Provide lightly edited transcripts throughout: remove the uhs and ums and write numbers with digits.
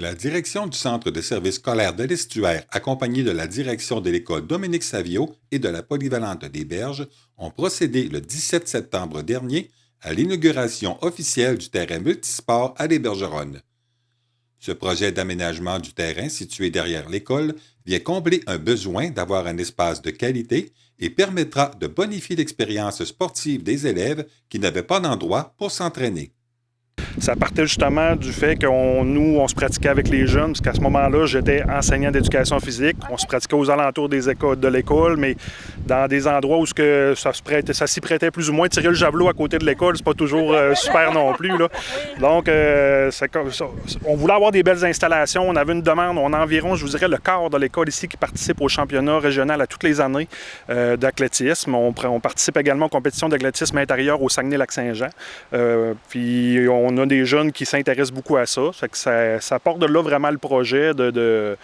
La direction du Centre de services scolaires de l'Estuaire, accompagnée de la direction de l'école Dominique Savio et de la polyvalente des Berges, ont procédé le 17 septembre dernier à l'inauguration officielle du terrain multisport à Les Bergeronnes. Ce projet d'aménagement du terrain situé derrière l'école vient combler un besoin d'avoir un espace de qualité et permettra de bonifier l'expérience sportive des élèves qui n'avaient pas d'endroit pour s'entraîner. Ça partait justement du fait on se pratiquait avec les jeunes, parce qu'à ce moment-là, j'étais enseignant d'éducation physique. On se pratiquait aux alentours de l'école, mais dans des endroits où ça s'y prêtait plus ou moins. Tirer le javelot à côté de l'école, c'est pas toujours super non plus, là. Donc, on voulait avoir des belles installations. On avait une demande, on a environ, je vous dirais, le quart de l'école ici qui participe au championnat régional à toutes les années d'athlétisme. On participe également aux compétitions d'athlétisme intérieur au Saguenay-Lac-Saint-Jean. Puis on a des jeunes qui s'intéressent beaucoup à ça. Ça porte de là vraiment le projet de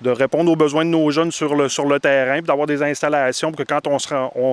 répondre aux besoins de nos jeunes sur le terrain, puis d'avoir des installations, pour que quand on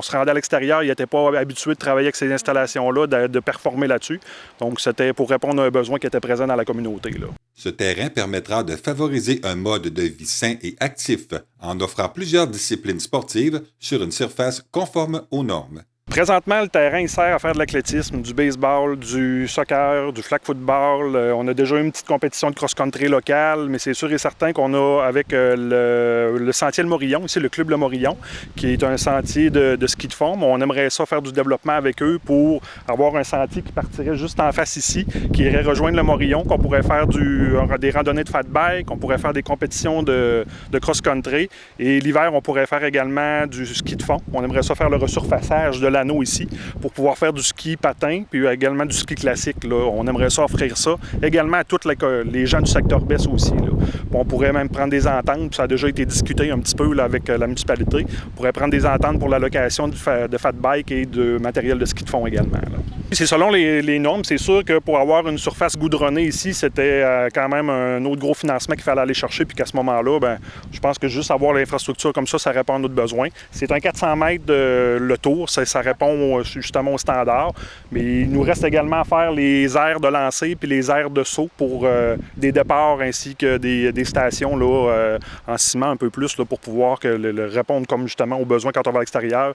se rendait à l'extérieur, ils n'étaient pas habitués de travailler avec ces installations-là, de performer là-dessus. Donc, c'était pour répondre à un besoin qui était présent dans la communauté, là. Ce terrain permettra de favoriser un mode de vie sain et actif en offrant plusieurs disciplines sportives sur une surface conforme aux normes. Présentement, le terrain il sert à faire de l'athlétisme, du baseball, du soccer, du flag football. On a déjà eu une petite compétition de cross-country locale, mais c'est sûr et certain qu'on a avec le sentier Le Morillon, ici le club Le Morillon, qui est un sentier de ski de fond. On aimerait ça faire du développement avec eux pour avoir un sentier qui partirait juste en face ici, qui irait rejoindre Le Morillon, qu'on pourrait faire des randonnées de fat bike, qu'on pourrait faire des compétitions de cross-country. Et l'hiver, on pourrait faire également du ski de fond. On aimerait ça faire le resurfaçage de l'anneau ici pour pouvoir faire du ski patin, puis également du ski classique, là. On aimerait ça offrir ça également à tous les gens du secteur baisse aussi, là. On pourrait même prendre des ententes, puis ça a déjà été discuté un petit peu là, avec la municipalité. On pourrait prendre des ententes pour la location de fat bike et de matériel de ski de fond également, là. C'est selon les normes. C'est sûr que pour avoir une surface goudronnée ici, c'était quand même un autre gros financement qu'il fallait aller chercher, puis qu'à ce moment-là, je pense que juste avoir l'infrastructure comme ça répond à notre besoin. C'est un 400 mètres le tour, ça répond justement au standard, mais il nous reste également à faire les aires de lancer puis les aires de saut pour des départs ainsi que des stations là, en ciment un peu plus là, pour pouvoir répondre comme justement aux besoins quand on va à l'extérieur,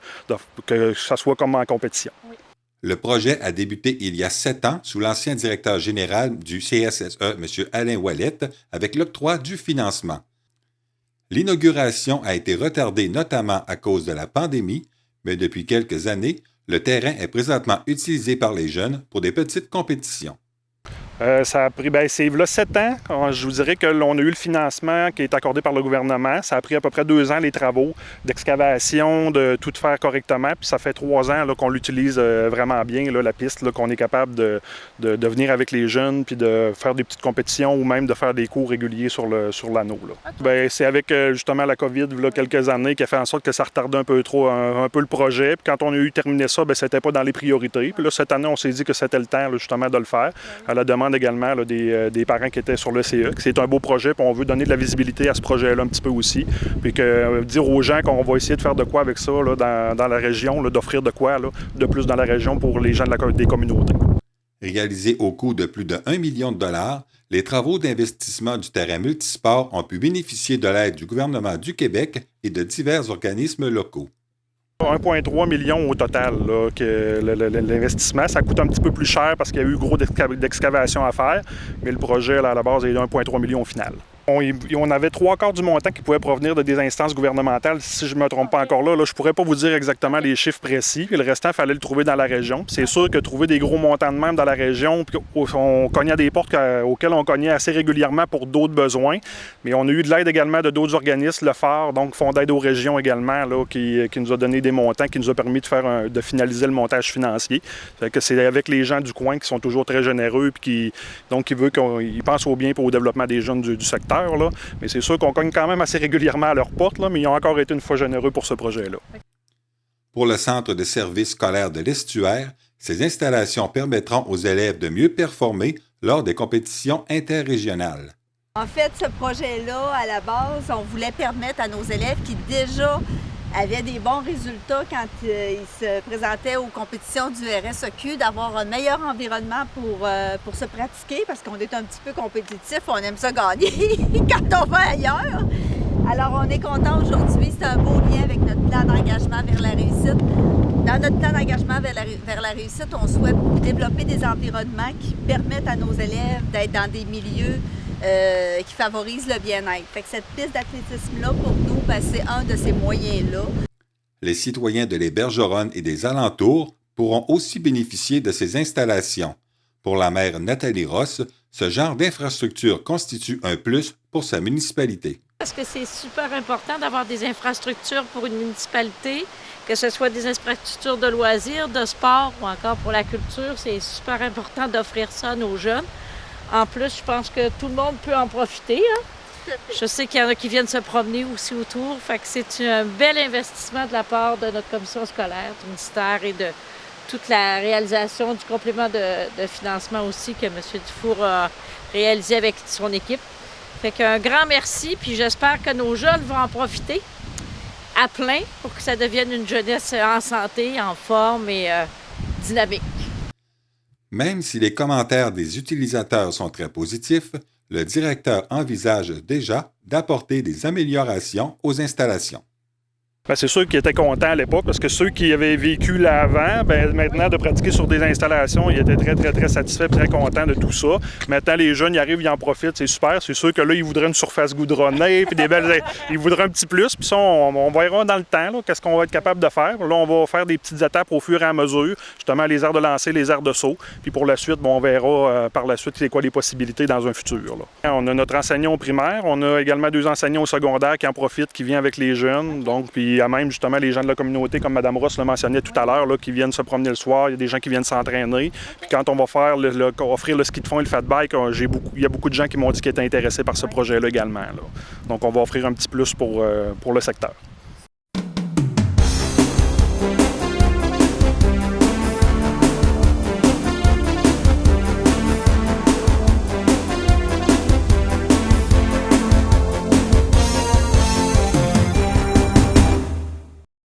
que ça soit comme en compétition. Oui. Le projet a débuté il y a 7 ans sous l'ancien directeur général du CSSE, M. Alain Ouellette, avec l'octroi du financement. L'inauguration a été retardée notamment à cause de la pandémie, mais depuis quelques années, le terrain est présentement utilisé par les jeunes pour des petites compétitions. Ça a pris, c'est là 7 ans. Je vous dirais que l'on a eu le financement qui est accordé par le gouvernement. Ça a pris à peu près 2 ans les travaux d'excavation, de tout faire correctement. Puis ça fait 3 ans là, qu'on l'utilise vraiment bien, là, la piste, là, qu'on est capable de venir avec les jeunes puis de faire des petites compétitions ou même de faire des cours réguliers sur l'anneau. Là. Okay. C'est avec justement la COVID, là, quelques années, qui a fait en sorte que ça retardait un peu le projet. Puis quand on a eu terminé ça, c'était pas dans les priorités. Puis là, cette année, on s'est dit que c'était le temps là, justement de le faire, à la demande également là, des parents qui étaient sur le CE. C'est un beau projet, puis on veut donner de la visibilité à ce projet-là un petit peu aussi. Puis dire aux gens qu'on va essayer de faire de quoi avec ça là, dans la région, là, d'offrir de quoi là, de plus dans la région pour les gens des communautés. Réalisés au coût de plus de 1 million de dollars, les travaux d'investissement du terrain multisport ont pu bénéficier de l'aide du gouvernement du Québec et de divers organismes locaux. 1,3 million au total, là, que l'investissement. Ça coûte un petit peu plus cher parce qu'il y a eu gros d'excavation à faire, mais le projet, là, à la base, est de 1,3 million au final. On avait 3/4 du montant qui pouvait provenir de des instances gouvernementales. Si je ne me trompe pas encore là, je ne pourrais pas vous dire exactement les chiffres précis. Puis le restant, il fallait le trouver dans la région. Puis c'est sûr que trouver des gros montants de même dans la région, puis on cognait à des portes auxquelles on cognait assez régulièrement pour d'autres besoins. Mais on a eu de l'aide également de d'autres organismes, le FAR, donc Fonds d'aide aux régions également, là, qui nous a donné des montants, qui nous a permis de finaliser le montage financier. Fait que c'est avec les gens du coin qui sont toujours très généreux puis qui veulent qu'ils pensent au bien et au développement des jeunes du secteur. Là. Mais c'est sûr qu'on cogne quand même assez régulièrement à leur porte, là, mais ils ont encore été une fois généreux pour ce projet-là. Pour le Centre de services scolaires de l'Estuaire, ces installations permettront aux élèves de mieux performer lors des compétitions interrégionales. En fait, ce projet-là, à la base, on voulait permettre à nos élèves qui déjà avait des bons résultats quand il se présentait aux compétitions du RSEQ, d'avoir un meilleur environnement pour se pratiquer, parce qu'on est un petit peu compétitif, on aime ça gagner quand on va ailleurs. Alors, on est content aujourd'hui, c'est un beau lien avec notre plan d'engagement vers la réussite. Dans notre plan d'engagement vers la réussite, on souhaite développer des environnements qui permettent à nos élèves d'être dans des milieux qui favorisent le bien-être. Fait que cette piste d'athlétisme-là, pour nous, c'est un de ces moyens-là. Les citoyens de Les Bergeronnes et des alentours pourront aussi bénéficier de ces installations. Pour la maire Nathalie Ross, ce genre d'infrastructure constitue un plus pour sa municipalité. Parce que c'est super important d'avoir des infrastructures pour une municipalité, que ce soit des infrastructures de loisirs, de sport ou encore pour la culture. C'est super important d'offrir ça à nos jeunes. En plus, je pense que tout le monde peut en profiter. Hein? Je sais qu'il y en a qui viennent se promener aussi autour. Fait que c'est un bel investissement de la part de notre commission scolaire, du ministère et de toute la réalisation du complément de financement aussi que M. Dufour a réalisé avec son équipe. Fait qu'un grand merci, puis j'espère que nos jeunes vont en profiter à plein pour que ça devienne une jeunesse en santé, en forme et dynamique. Même si les commentaires des utilisateurs sont très positifs, le directeur envisage déjà d'apporter des améliorations aux installations. C'est sûr qu'ils étaient contents à l'époque parce que ceux qui avaient vécu l'avant, maintenant de pratiquer sur des installations, ils étaient très, très, très satisfaits, très contents de tout ça. Maintenant, les jeunes, ils arrivent, ils en profitent, c'est super. C'est sûr que là, ils voudraient une surface goudronnée, puis des belles. Ils voudraient un petit plus, puis ça, on verra dans le temps, qu'est-ce qu'on va être capable de faire. Là, on va faire des petites étapes au fur et à mesure, justement les aires de lancer, les aires de saut. Puis pour la suite, on verra par la suite c'est quoi les possibilités dans un futur. Là. On a notre enseignant au primaire, on a également 2 enseignants au secondaire qui en profitent, qui viennent avec les jeunes, donc puis il y a même justement les gens de la communauté, comme Mme Ross le mentionnait tout à l'heure, qui viennent se promener le soir. Il y a des gens qui viennent s'entraîner. Puis quand on va faire offrir le ski de fond et le fat bike, il y a beaucoup de gens qui m'ont dit qu'ils étaient intéressés par ce projet-là également. Là. Donc on va offrir un petit plus pour le secteur.